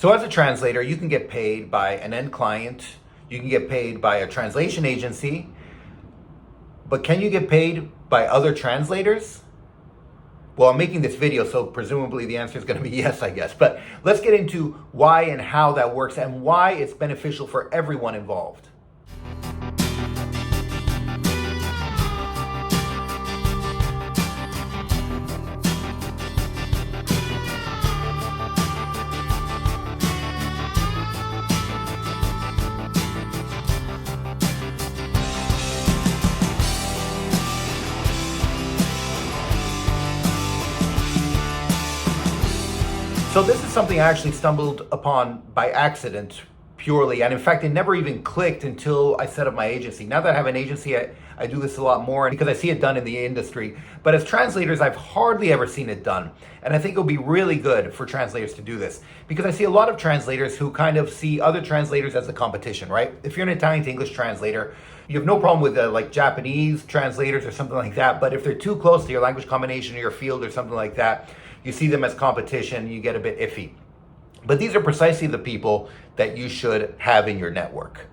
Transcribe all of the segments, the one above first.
So as a translator, you can get paid by an end client, you can get paid by a translation agency, but can you get paid by other translators? Well, I'm making this video, so presumably the answer is going to be yes, I guess. But let's get into why and how that works and why it's beneficial for everyone involved. So this is something I actually stumbled upon by accident purely. And in fact, it never even clicked until I set up my agency. Now that I have an agency, I do this a lot more because I see it done in the industry. But as translators, I've hardly ever seen it done. And I think it'll be really good for translators to do this because I see a lot of translators who kind of see other translators as a competition, right? If you're an Italian to English translator, you have no problem with like Japanese translators or something like that. But if they're too close to your language combination or your field or something like that, you see them as competition, you get a bit iffy. But these are precisely the people that you should have in your network.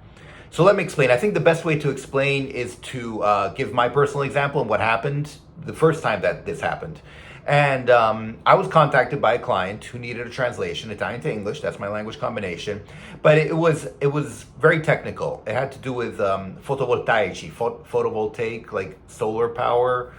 So let me explain. I think the best way to explain is to give my personal example and what happened the first time that this happened. And I was contacted by a client who needed a translation, Italian to English, that's my language combination. But it was very technical. It had to do with photovoltaic, like solar power.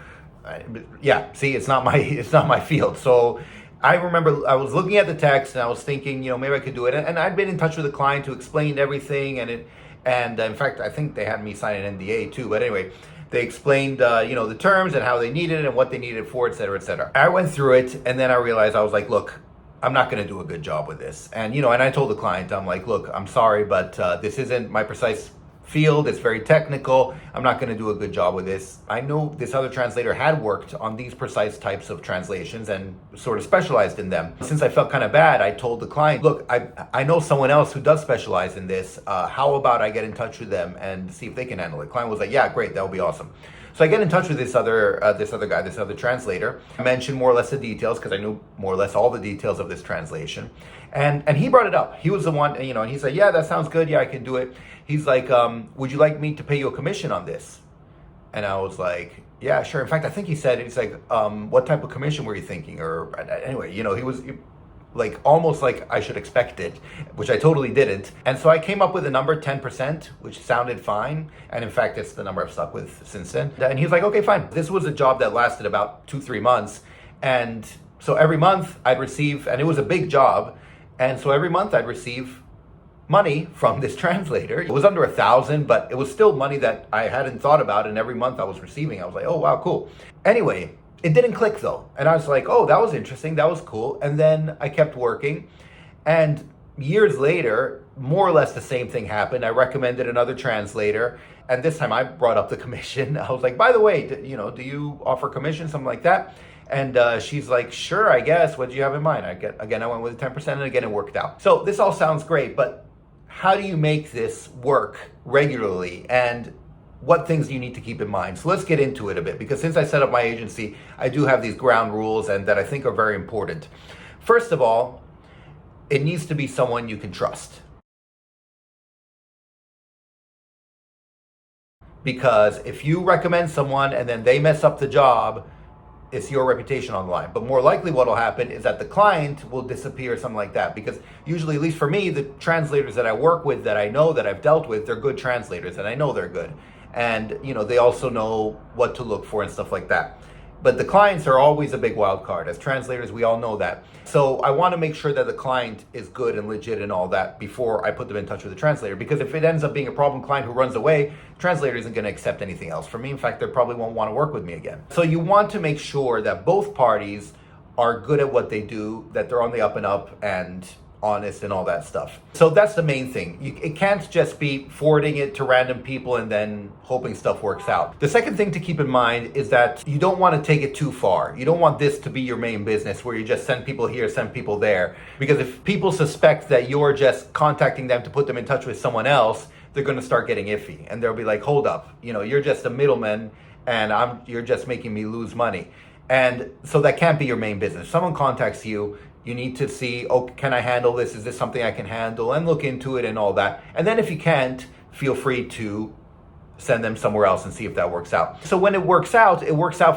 Yeah, see, it's not my field. So I remember I was looking at the text and I was thinking, maybe I could do it. And I'd been in touch with the client who explained everything, and in fact, I think they had me sign an NDA too. But anyway, they explained, the terms and how they needed it and what they needed it for, et cetera, et cetera. I went through it, and then I realized, I was like, look, I'm not going to do a good job with this. And and I told the client, I'm like, look, I'm sorry, but this isn't my precise field. It's very technical. I'm not going to do a good job with this. I know this other translator had worked on these precise types of translations and sort of specialized in them. Since I felt kind of bad, I told the client, look, I know someone else who does specialize in this. How about I get in touch with them and see if they can handle it? The client was like, yeah, great. That would be awesome. So I get in touch with this other guy, this other translator. I mentioned more or less the details because I knew more or less all the details of this translation. And he brought it up. He was the one, and he said, yeah, that sounds good. Yeah, I can do it. He's like, would you like me to pay you a commission on this? And I was like, yeah, sure. In fact, I think he said, he's like, what type of commission were you thinking? Or anyway, he was like almost like I should expect it, which I totally didn't. And so I came up with a number, 10%, which sounded fine. And in fact, it's the number I've stuck with since then. And he was like, okay, fine. This was a job that lasted about 2-3 months. And so every month I'd receive, and it was a big job. And so every month I'd receive money from this translator. It was under 1,000, but it was still money that I hadn't thought about. And every month I was receiving, I was like, oh, wow, cool. Anyway, it didn't click though. And I was like, oh, that was interesting. That was cool. And then I kept working. And years later, more or less the same thing happened. I recommended another translator. And this time I brought up the commission. I was like, by the way, do you offer commission, something like that? And she's like, sure, I guess. What do you have in mind? I went with 10%, and again, it worked out. So this all sounds great, but how do you make this work regularly? And what things do you need to keep in mind? So let's get into it a bit, because since I set up my agency, I do have these ground rules and that I think are very important. First of all, it needs to be someone you can trust. Because if you recommend someone and then they mess up the job, it's your reputation on the line. But more likely what will happen is that the client will disappear or something like that. Because usually, at least for me, the translators that I work with, that I know, that I've dealt with, they're good translators and I know they're good. And they also know what to look for and stuff like that. But the clients are always a big wild card. As translators, we all know that. So I want to make sure that the client is good and legit and all that before I put them in touch with the translator. Because if it ends up being a problem client who runs away, the translator isn't going to accept anything else from me. In fact, they probably won't want to work with me again. So you want to make sure that both parties are good at what they do, that they're on the up and up and honest and all that stuff. So that's the main thing. It can't just be forwarding it to random people and then hoping stuff works out. The second thing to keep in mind is that you don't want to take it too far. You don't want this to be your main business where you just send people here, send people there. Because if people suspect that you're just contacting them to put them in touch with someone else, they're going to start getting iffy. And they'll be like, hold up, you're just a middleman and you're just making me lose money. And so that can't be your main business. If someone contacts you, You need to see, oh, can I handle this? Is this something I can handle? And look into it and all that. And then if you can't, feel free to send them somewhere else and see if that works out. So when it works out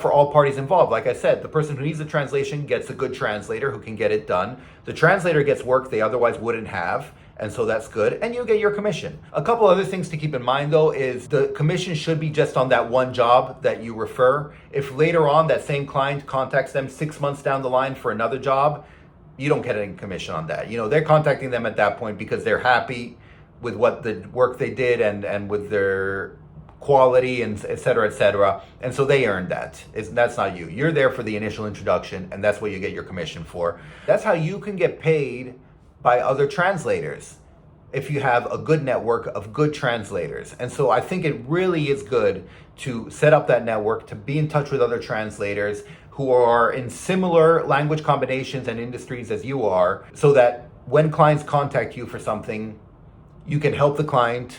for all parties involved. Like I said, the person who needs the translation gets a good translator who can get it done. The translator gets work they otherwise wouldn't have, and so that's good, and you get your commission. A couple other things to keep in mind though is the commission should be just on that one job that you refer. If later on that same client contacts them 6 months down the line for another job, you don't get any commission on that. They're contacting them at that point because they're happy with what the work they did and with their quality and et cetera, and so they earned that. That's not you. You're there for the initial introduction, and that's what you get your commission for. That's how you can get paid by other translators if you have a good network of good translators. And so I think it really is good to set up that network, to be in touch with other translators who are in similar language combinations and industries as you are, so that when clients contact you for something, you can help the client.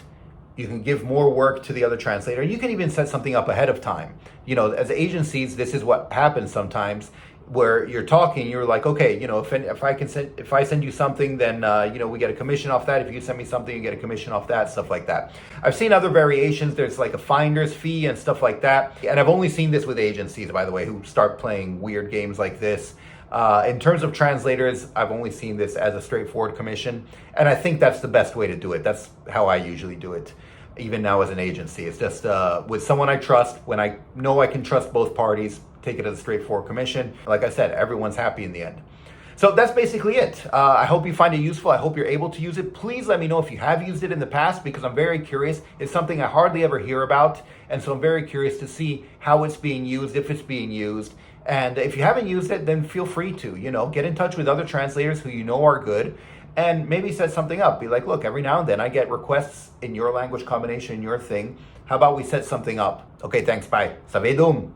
You can give more work to the other translator. You can even set something up ahead of time. As agencies, this is what happens sometimes, where you're talking, you're like, okay, if I send you something, then we get a commission off that. If you send me something, you get a commission off that, stuff like that. I've seen other variations. There's like a finder's fee and stuff like that. And I've only seen this with agencies, by the way, who start playing weird games like this. In terms of translators, I've only seen this as a straightforward commission, and I think that's the best way to do it. That's how I usually do it, even now as an agency. It's just with someone I trust, when I know I can trust both parties, take it as a straightforward commission. Like I said, everyone's happy in the end. So that's basically it. I hope you find it useful. I hope you're able to use it. Please let me know if you have used it in the past, because I'm very curious. It's something I hardly ever hear about, and so I'm very curious to see how it's being used, if it's being used. And if you haven't used it, then feel free to, get in touch with other translators who are good, and maybe set something up. Be like, look, every now and then I get requests in your language combination, your thing. How about we set something up? Okay, thanks, bye. Savedum.